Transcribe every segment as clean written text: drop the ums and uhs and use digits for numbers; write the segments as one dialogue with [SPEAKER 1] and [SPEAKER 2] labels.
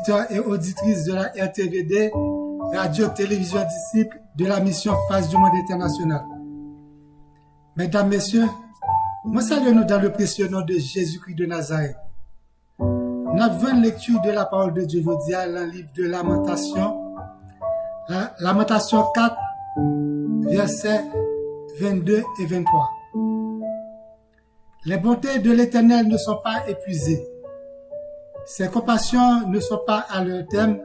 [SPEAKER 1] auditeurs et auditrices de la RTVD, Radio-Télévision Disciple de la mission Face du Monde International. Mesdames, Messieurs, moi saluons-nous dans le précieux nom de Jésus-Christ de Nazareth. Nous avons une lecture de la parole de Dieu aujourd'hui dans le livre de Lamentation 4, versets 22 et 23. Les bontés de l'Éternel ne sont pas épuisées. Ses compassions ne sont pas à leur terme.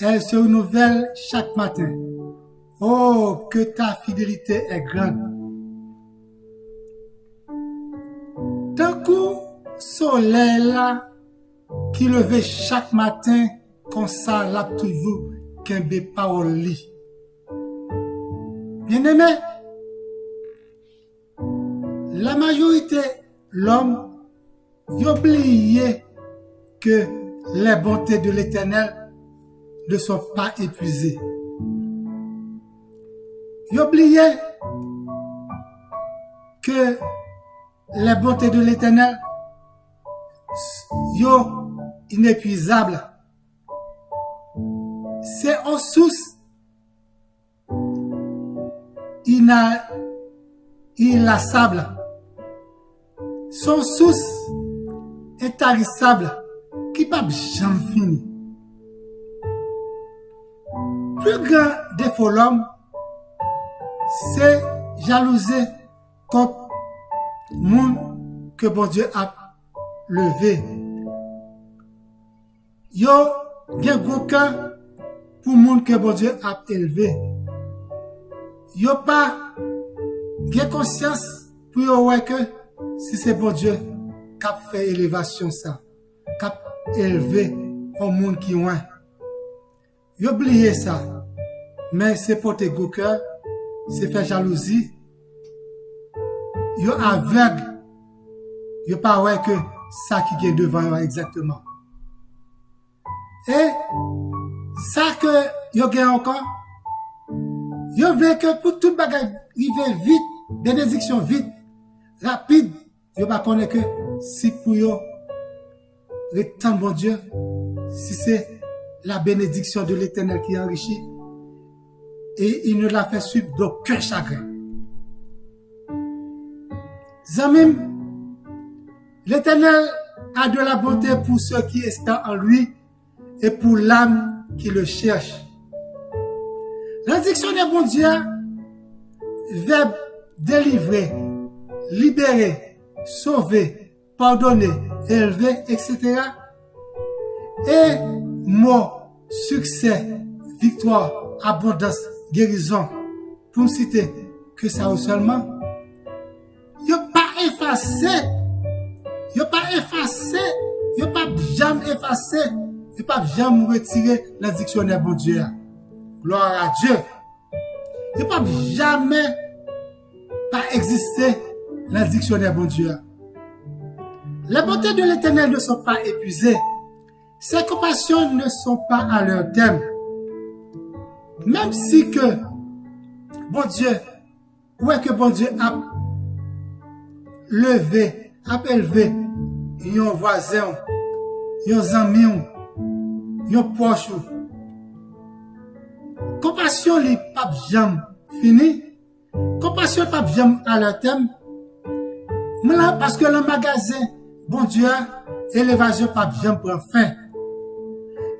[SPEAKER 1] Elles se renouvellent chaque matin. Oh, que ta fidélité est grande. D'un coup, soleil là, qui levait chaque matin, comme ça, là, toujours, qu'un bé parole lit. Bien aimé, la majorité, l'homme, y oublié que les bontés de l'Éternel ne sont pas épuisées. Y oublié que les bontés de l'Éternel sont inépuisables. C'est en source inlassable. Son source intarissable qui ne peut jamais finir. Plus grand défaut l'homme, c'est jalouser contre le monde que bon Dieu a levé. Yo, gen gros cœur pour le monde que bon Dieu a élevé. Yo pas gen conscience pour yo ouais que si c'est bon Dieu qui a fait élévation ça, qui a élevé au monde qui loin. Yo oublié ça. Mais c'est porter gros cœur, c'est faire jalousie. Yo aveugle. Yo pas ouais que ça qui est devant yo exactement. Et ça que yo gagne encore, yo veut que pour tout bagage arriver vite, bénédiction vite, rapide, yo pas connaît que si pour yo retant bon Dieu, si c'est la bénédiction de l'Éternel qui enrichit, et il ne l'a fait suivre d'aucun chagrin. Zamim, l'Éternel a de la bonté pour ceux qui espèrent en lui et pour l'âme qui le cherche. Le dictionnaire bon Dieu, verbe délivrer, libérer, sauver, pardonner, élever, etc. Et mot, succès, victoire, abondance, guérison, pour me citer que ça ou seulement, il n'y a pas effacé, il n'y a pas jamais effacé, il n'y a pas jamais retiré le dictionnaire bon Dieu. Gloire à Dieu. Il n'y a pas jamais pas existé le dictionnaire bon Dieu. Les bontés de l'Éternel ne sont pas épuisées. Ses compassions ne sont pas à leur terme. Même si que bon Dieu, ouais que bon Dieu a levé, a élevé yon voisin, yon ami, yon proche. Compassion li pas jamais fini. Compassion pas jamais à leur terme. Mais là parce que le magasin bon Dieu élévation pas jamais prend fin.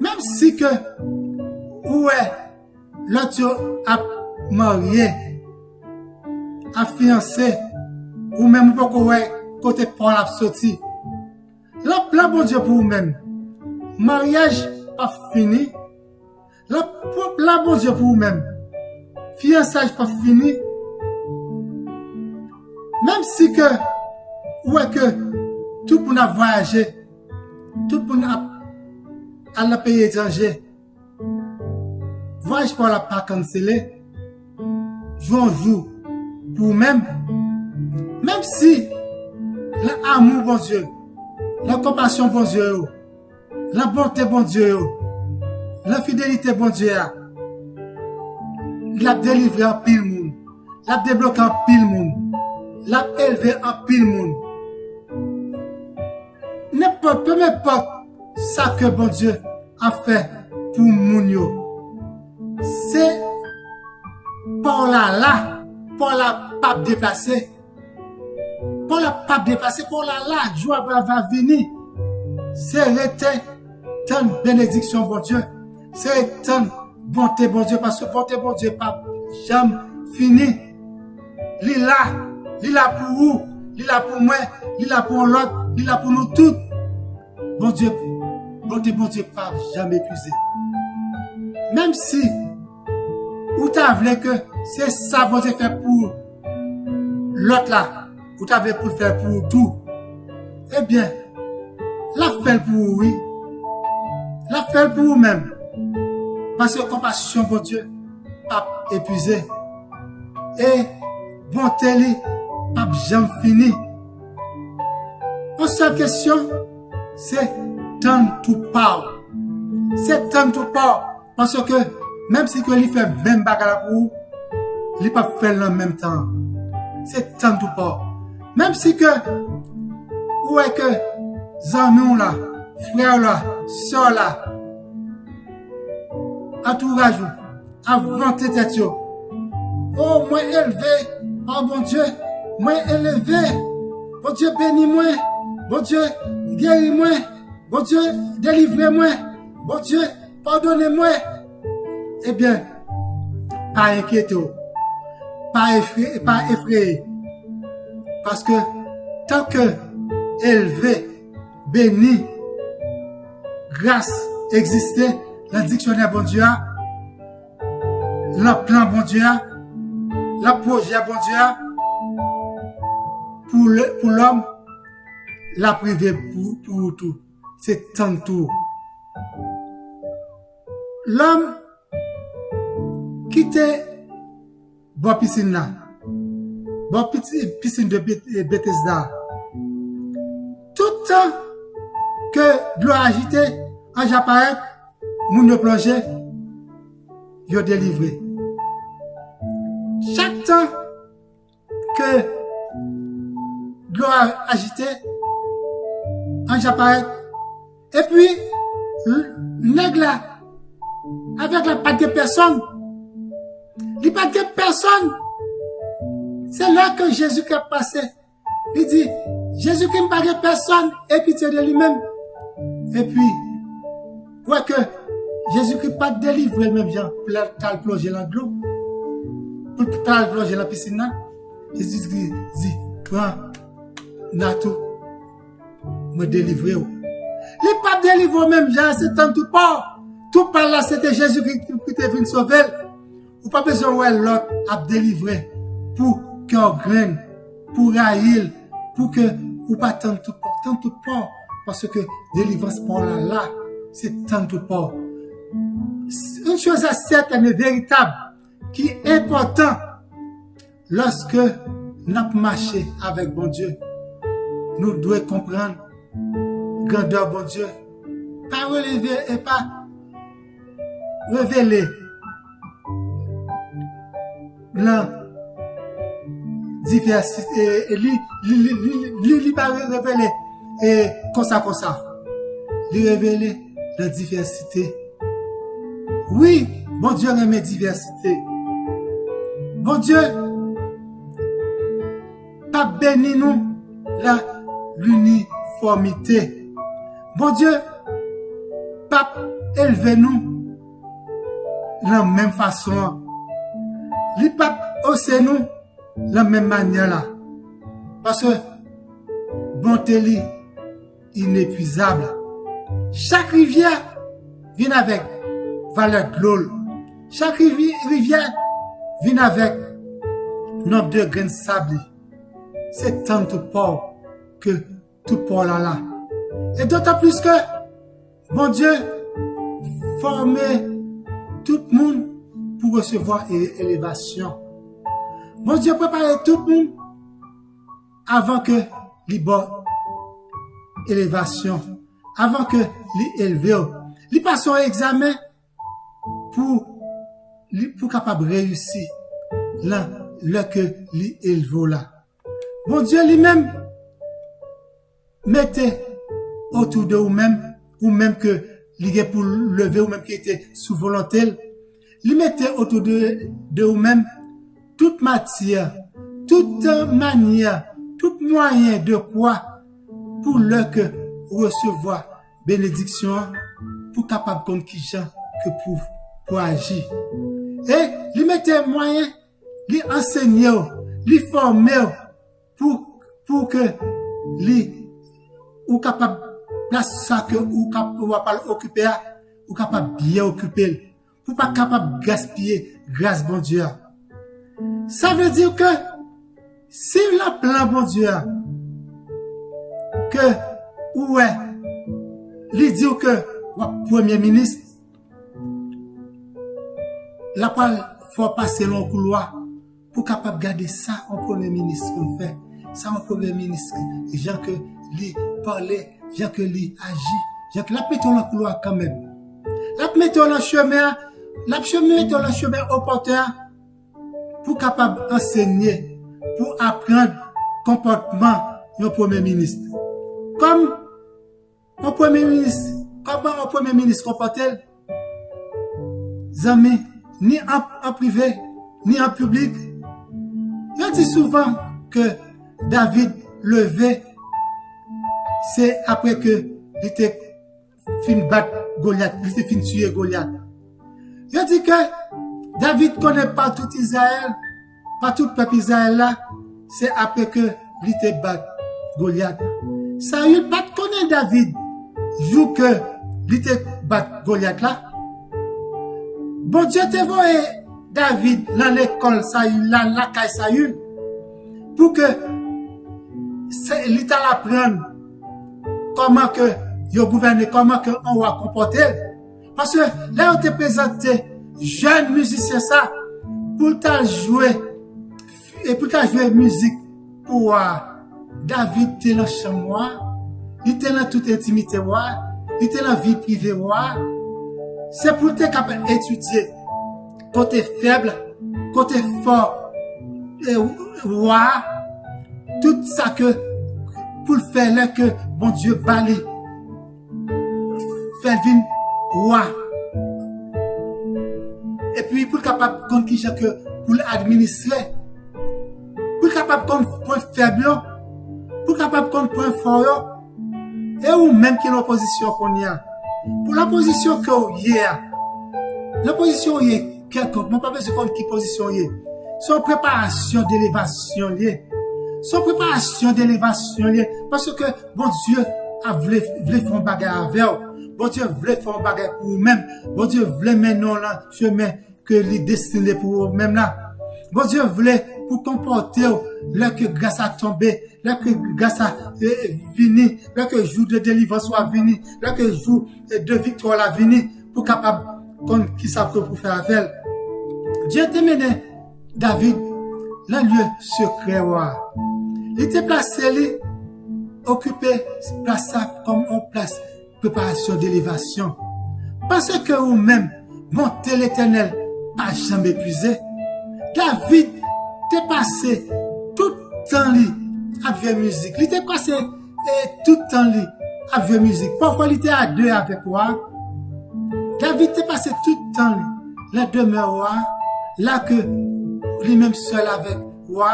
[SPEAKER 1] Même si que ouais l'autre a marié, a fiancé, ou même pas ouais côté Paul a sorti. Le plan bon Dieu pour vous-même. Mariage pas fini. Le plan bon Dieu pour vous-même. Fiançage pas fini. Même si que ouais que tout pour nous voyager, tout pour nous à la pays étranger. Voyage pour la pas cancellé. Jour pour même si l'amour bon Dieu, la compassion bon Dieu, la bonté bon Dieu, la fidélité bon Dieu, il a délivré en pile monde, il a débloqué en pile monde, il a élevé en pile monde. N'importe ça que bon Dieu a fait pour moun yo. C'est pour la pape déplacée. Pour la pape déplacée, pour la joie va venir. C'est rester tant bénédiction, bon Dieu. C'est tant bonté, bon Dieu, parce que bonté, bon Dieu, pas jamais fini. Li là pour vous, li là pour moi, li là pour l'autre, li là pour nous tous. Bon Dieu, bonté, bon Dieu, pas jamais épuisé. Même si, ou t'as voulu que c'est ça, bon Dieu, fait pour l'autre là, ou t'as voulu pour faire pour tout, eh bien, la fait pour vous, oui. La fait pour vous-même. Parce que compassion, bon Dieu, pas épuisé. Et bonté, pas jamais fini. Une seule question, c'est tant tout part. C'est tant tout part. Parce que même si que lui fait même bagarre pour vous, il pas faire en même temps. C'est tant tout part. Même si que, ou est que, amis là, frère là, soeur là, entourage, avanté tête yo. Oh, moi élevé, oh bon Dieu, moi élevé, bon Dieu bénis-moi, bon Dieu guéris-moi, bon Dieu délivrez-moi, bon Dieu pardonnez-moi. Eh bien, pas inquiété, pas effrayé, parce que tant que élevé, béni, grâce existait, le dictionnaire bon Dieu, le plan bon Dieu, le projet bon Dieu, pour l'homme, la privé pour tout. C'est tant tout. L'homme quitte bon piscine là, bon piscine de Bethesda. Tout le temps que l'eau agitée, en j'apparaît, moun yo plongé, yo délivré. Chaque temps que l'eau agitée, en j'apparaît, et puis, nègre là, avec la patte de personne, les pattes de personne, c'est là que Jésus qui a passé. Il dit, Jésus qui ne parle de personne, et pitié de lui-même. Et puis, quoi que Jésus qui pas délivré même gens pour la plonger dans l'eau, pour la plonger dans la piscine, Jésus dit, prends, Nato, me délivrer. Il pas délivré même gens, c'est tant tout part. Tout par là, c'était Jésus qui était venu sauver. Ou pas besoin de l'autre à délivrer pour qu'on graine, pour haïr, pour que, ou pas tant tout part, parce que délivrance par là, c'est tant tout part. Une chose à certaine et véritable, qui est important, lorsque nous marchons avec bon Dieu, nous devons comprendre, grandeur bon Dieu, pas relever et pas révéler la diversité, lui pas révéler et comme ça, lui révéler la diversité. Oui, bon Dieu aime la diversité. Bon Dieu, pas béni nous l'uniformité. Bon Dieu, pas élevé nous de la même façon. Il pas aussi nous de la même manière là. Parce que bonté li inépuisable. Chaque rivière vient avec valeur de l'eau. Chaque rivière vient avec nombre de grains de sable. C'est tant tout port que tout port là. Et d'autant plus que bon Dieu formait tout le monde pour recevoir élévation. Bon Dieu préparait tout le monde avant que l'ibor élévation, avant que l'élevé, il passe un examen pour capable réussir là que l'élevé là. Bon Dieu lui-même mettez autour de vous-même ou même que il est pour lever, ou même qui était sous volonté, il mettait autour de vous-même toute matière, toute manière, tout moyen de quoi pour le que recevoir bénédiction, pour capable comme qui gens que pour agir. Et il mettait moyen, il enseignait, il formait pour que li ou capable place ça que ou capable occuper ou capable bien occuper pour pas capable gaspiller grâce bon Dieu. Ça veut dire que si la plan bon Dieu que ouais il dit que premier ministre la parole faut passer dans le couloir pour capable garder ça en premier ministre qu'on fait ça en premier ministre gens que lui parler gens que lui agit gens que la mettons dans le couloir quand même la mettons dans le chemin mettons le chemin opportun pour capable enseigner pour apprendre comportement du premier ministre comme un premier ministre comment un premier ministre comporte-t-il amis ni en privé ni en public. Je dis souvent que David levé, c'est après que il était fin battre Goliath, il était fin tuer Goliath. Je dis que David connaît pas tout Israël, pas tout le peuple Israël là, c'est après que il était battre Goliath. Saül pas connaît David, joue que il était battre Goliath là. Bon Dieu te voyé David dans l'école Saül, la caille Saül, pour que l'État l'apprenne comment que yo gouverner, comment que on va comporter. Parce que là on te présenté jeune musicien ça pour t'a jouer et pour t'a jouer musique pour David était dans chambre, il était dans toute intimité, il était dans vie privée. C'est pour te capable étudier côté faible, côté fort, tout ça que pour le faire là que bon Dieu balé, faire vivre roi. Et puis pour capable comme qui que pour l'administrer, pour capable comme point faible, pour capable comme point fort, et ou même qui l'opposition qu'on y a. Pour la position que y a, la position y est quelconque, mon pas besoin de qui position y est. Son préparation d'élévation liée. Son préparation d'élévation liée. Parce que bon Dieu a voulu faire un bagage avec vous. Bon Dieu voulait faire un bagage pour vous-même. Bon Dieu voulait mener dans le chemin que les destiné pour vous-même là. Bon Dieu voulait pour comporter là que grâce à tomber, là que grâce à venir, là que jour de délivrance soit venu, là que jour de victoire la venu pour capable comme qui ça pour faire avec. Dieu t'a mené David dans lieu secret. Il était placé, lui, occupé place ça comme en place préparation d'élévation. Parce que vous-même, monter l'Éternel, pas jamais épuisé. David t'est passé tout le temps lui avec musique. Il t'est passé tout le temps lui avec musique. Parfois il était à deux avec moi. David t'est passé tout le temps lui la demeure là que lui-même seul avec moi.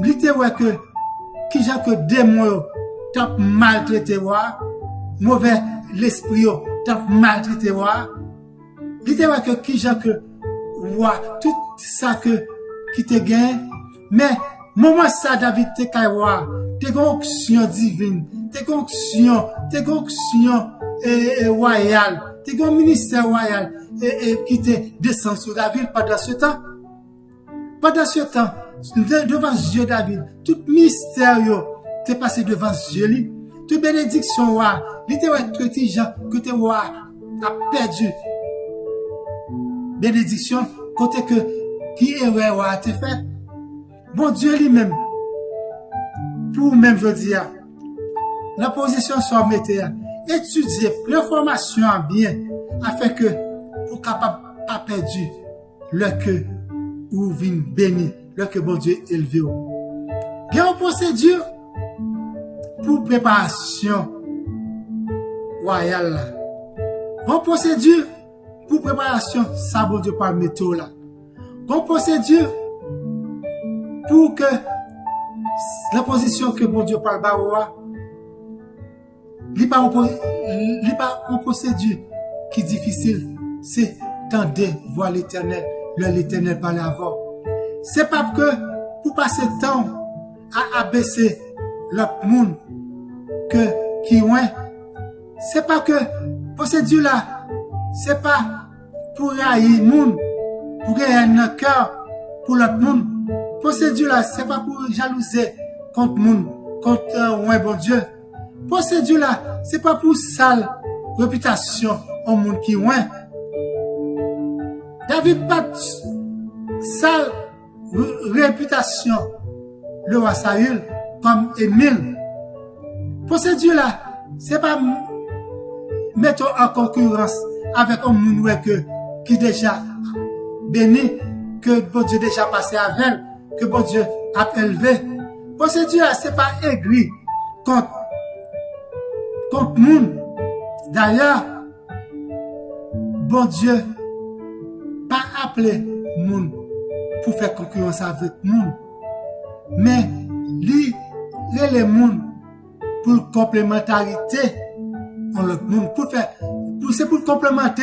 [SPEAKER 1] Il était ouais que qui j'ai que démon t'a maltraité moi, mauvais l'esprit t'a maltraité moi. Il était ouais que qui j'ai que tout ça que qui te gagne, mais moment ça David te kaiwa, te onction divine, te onction royal, te ministère royal et qui te descend sur David pendant ce temps. Pendant ce temps, devant Dieu David, tout mystère te passé devant Dieu lui, toute bénédiction il te traité gens que te a perdu. Bénédiction côté que qui est ouais te fait bon Dieu lui-même pour même je dis la position soit mettez étudier l'information bien afin que pour capable pas perdu le que ou vin béni le que bon Dieu élevé il y a une procédure pour préparation royal là. Bon procédure pour préparation, ça bon Dieu par métaux là. Bon procédure pour que la position que bon Dieu parle baroua, il pas une procédure qui est difficile, c'est tendre voir l'éternel, l'éternel parler avant. C'est pas que pour passer temps à abaisser l'autre monde que qui ouais. C'est pas que procédure là, c'est pas pour haïr monde, pour gagner un cœur pour l'autre monde. Procédure là, c'est pas pour jalouser contre monde, contre ouais bon Dieu. Procédure là, c'est pas pour sale réputation au monde qui ouais. David pas sale réputation le roi Saül comme Émile. Procédure là, c'est pas mettre en concurrence avec un monde qui déjà béni, que bon Dieu déjà passé avec, que bon Dieu a élevé. Procédure là, c'est pas aigri contre monde. D'ailleurs, bon Dieu pas appelé monde pour faire concurrence avec monde, mais lui les monde pour complémentarité en l'autre monde, c'est pour complémenter,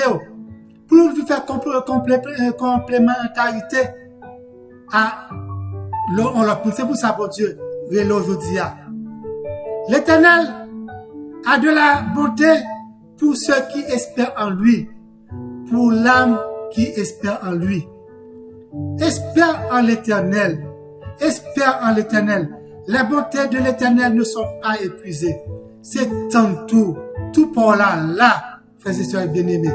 [SPEAKER 1] pour faire complémentarité à l'autre monde. C'est pour ça bon Dieu aujourd'hui. L'Éternel a de la bonté pour ceux qui espèrent en lui, pour l'âme qui espère en lui. Espère en l'Éternel. Espère en l'Éternel. Les bontés de l'Éternel ne sont pas épuisées. C'est tant tout pour là, frères et sœurs bien-aimés.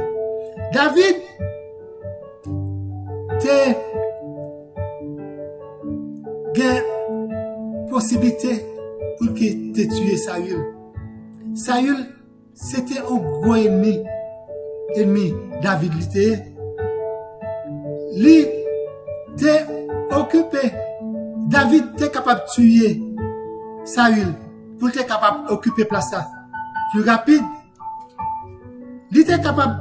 [SPEAKER 1] David, t'es possibilité pour que t'aies tué Saül. Saül, c'était un gros ennemi David l'était. Lui t'es occupé. David t'es capable de tuer Saül pour t'es capable d'occuper place plus rapide. Lui t'es capable de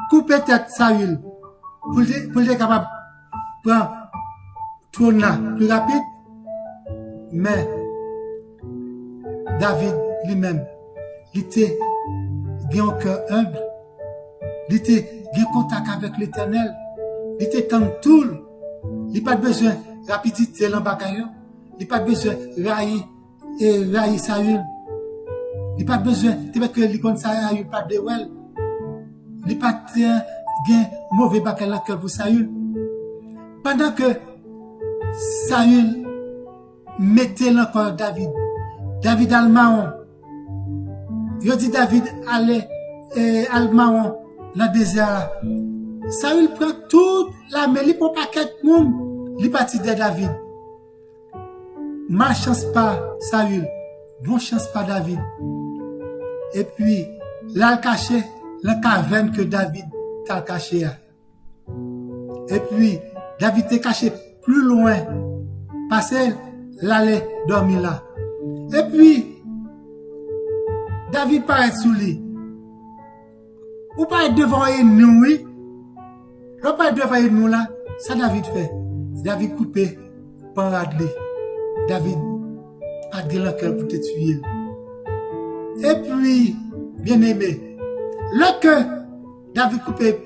[SPEAKER 1] couper tête Saül pour t'es capable de prendre trône plus rapide. Mais David lui-même, il était bien au cœur humble. Il était bien contact avec l'Éternel. Il était tant tout. Il n'a pas besoin de rapidité dans le bagaille. Il n'a pas besoin de railler Saül. Il n'a pas besoin de mettre que l'icône Saül pas de well. Il n'a pas de mauvais bagaille dans le cœur pour Saül. Pendant que Saül mettait le corps David. David Almaon. Il dit David allait Almaon dans le désert. Saül prend toute la mêlée pour paquet de monde. Il partit de David. Ma chance pas Saül. Bon chance pas David. Et puis, là, il caché la caverne que David t'a caché. Et puis, David t'est caché plus loin. Parce qu'il allait dormir là. Et puis, David paraît sous lui. Ou pas devant nous, oui. Ou pas devant nous là. Ça David fait. David coupé par Adley. David a de la cœur pour te tuer. Et puis, bien aimé, là que David coupé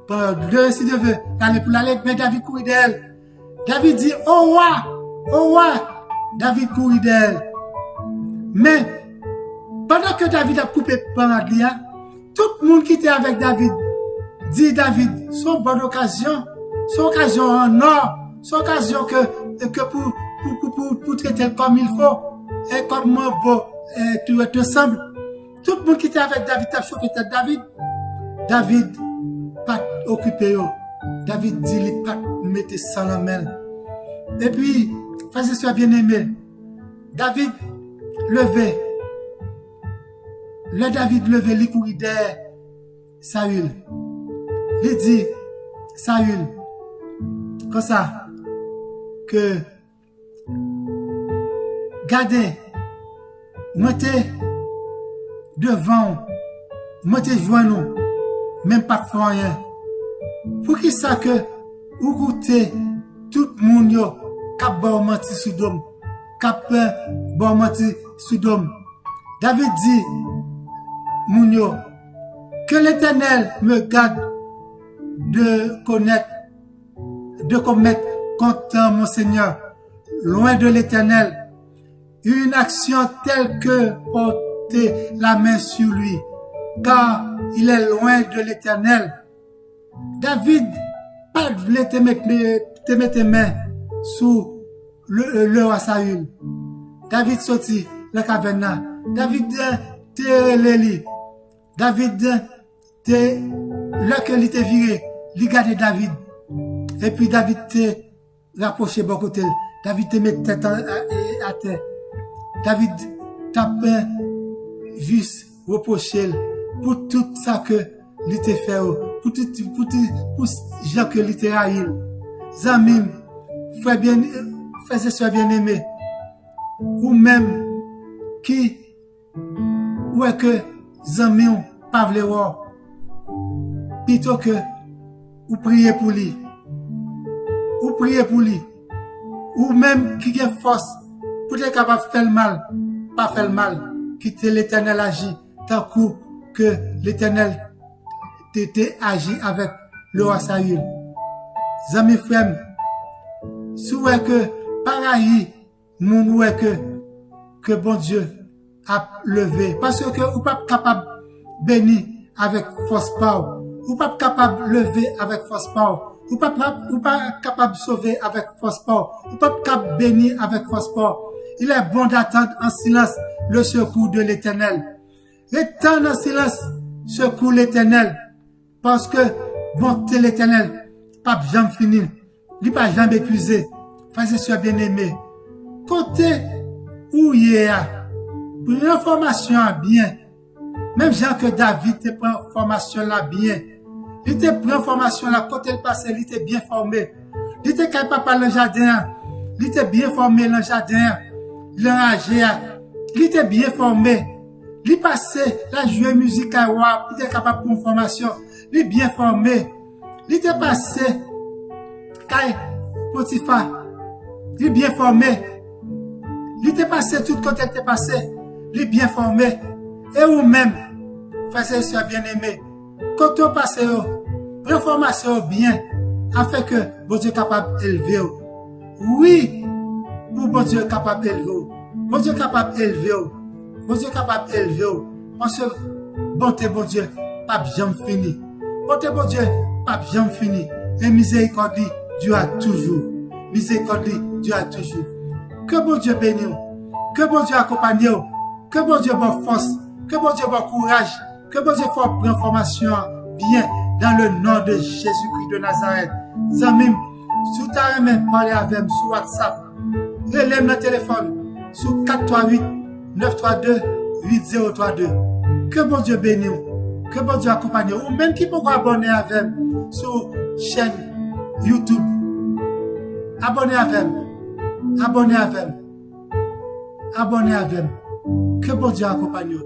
[SPEAKER 1] par Adley, si Dieu veut, aller pour l'aller, mais David courit d'elle. David dit, oh ouais, David courit d'elle. Mais, pendant que David a coupé par Adley, tout le monde qui était avec David dit David, son bonne occasion, son occasion en or, son occasion que pour traiter comme il faut, et comme moi, bon, tu es ensemble. Tout le monde qui était avec David a chauffé tête David. David, pas occupé. David dit, il pas mettre ça la main. Et puis, frères et sœurs bien-aimés, David levé. Le David levé, il courit derrière Saül. Il dit, Saül, comme ça, que, gardez, mettez devant moi te joins nous, même pas faire rien. Pour qui ça que, ou goûter, tout le monde yo, cap bon menti soudom, cap bon menti soudom. David dit, moun yo, que l'Éternel me garde de commettre contre mon Seigneur, loin de l'Éternel, une action telle que porter la main sur lui, car il est loin de l'Éternel. David, pas voulait te mettre main sous le roi Saül. David sorti la caverne. David te leli. David te là que il te viré, il gardé David. Et puis David te rapproché bon côté. David te met tête à terre. David tape juste reproché pour tout ça que il te fait, pour gens que il te haït. Zamim, frères et sœurs bien-aimés, ou même qui ouais que Zamim pas vle voir, plutôt que ou prier pour lui, ou même qui a force pour être capable de faire le mal, pas faire le mal, quitter l'Éternel agit tant que l'Éternel t'était agi avec le roi Saül. Zami frère, si ouais que pareil, mon ouais que bon Dieu a levé, parce que ou pas capable bénir avec force power, ou pas capable lever avec force power, ou pas capable sauver avec force power, ou pas capable bénir avec force power. Il est bon d'attendre en silence le secours de l'Éternel. Attendre en silence secours l'Éternel, parce que bonté l'Éternel pas jamais fini, il pas jamais épuisé. Frères et sœurs bien-aimés, côté où il y a pour une formation bien, même Jean que David te prend formation là bien, il te prend formation là côté le passé, il était bien formé, il était capable par le jardin, il était bien formé dans le jardin, l'enragé, il était bien formé, il passait la jouer musique à roi, il était capable pour une formation, il est bien formé, il était passé Kay Potiphar, il est bien formé, il était passé tout côté était passé, il est bien formé, et ou même frères et sœurs bien-aimés, quand on passe une formation bien, afin que bon Dieu capable d'élever. Oui, pour bon Dieu capable d'élever. Bon Dieu capable d'élever. Bon Dieu capable d'élever. Parce que bonté bon Dieu, pas jamais fini. Bonté bon Dieu, pas jamais fini. Et miséricorde, Dieu a toujours. Miséricorde, Dieu a toujours. Que bon Dieu bénisse. Que bon Dieu accompagne. Que bon Dieu bonne force. Que bon Dieu bon courage. Que bon Dieu fasse une formation bien dans le nom de Jésus-Christ de Nazareth. Zamim, si tu as même parlé avec moi sur WhatsApp, relève le téléphone sur 438-932-8032. Que bon Dieu bénisse, que bon Dieu accompagne, ou même qui peut abonner avec moi sur chaîne YouTube. Abonnez avec moi. Abonnez avec moi. Abonnez avec moi. Que bon Dieu accompagne.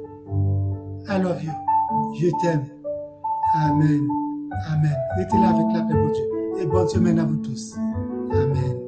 [SPEAKER 1] I love you. Je t'aime. Amen. Amen. Restez là avec la paix de Dieu. Et bonne semaine à vous tous. Amen.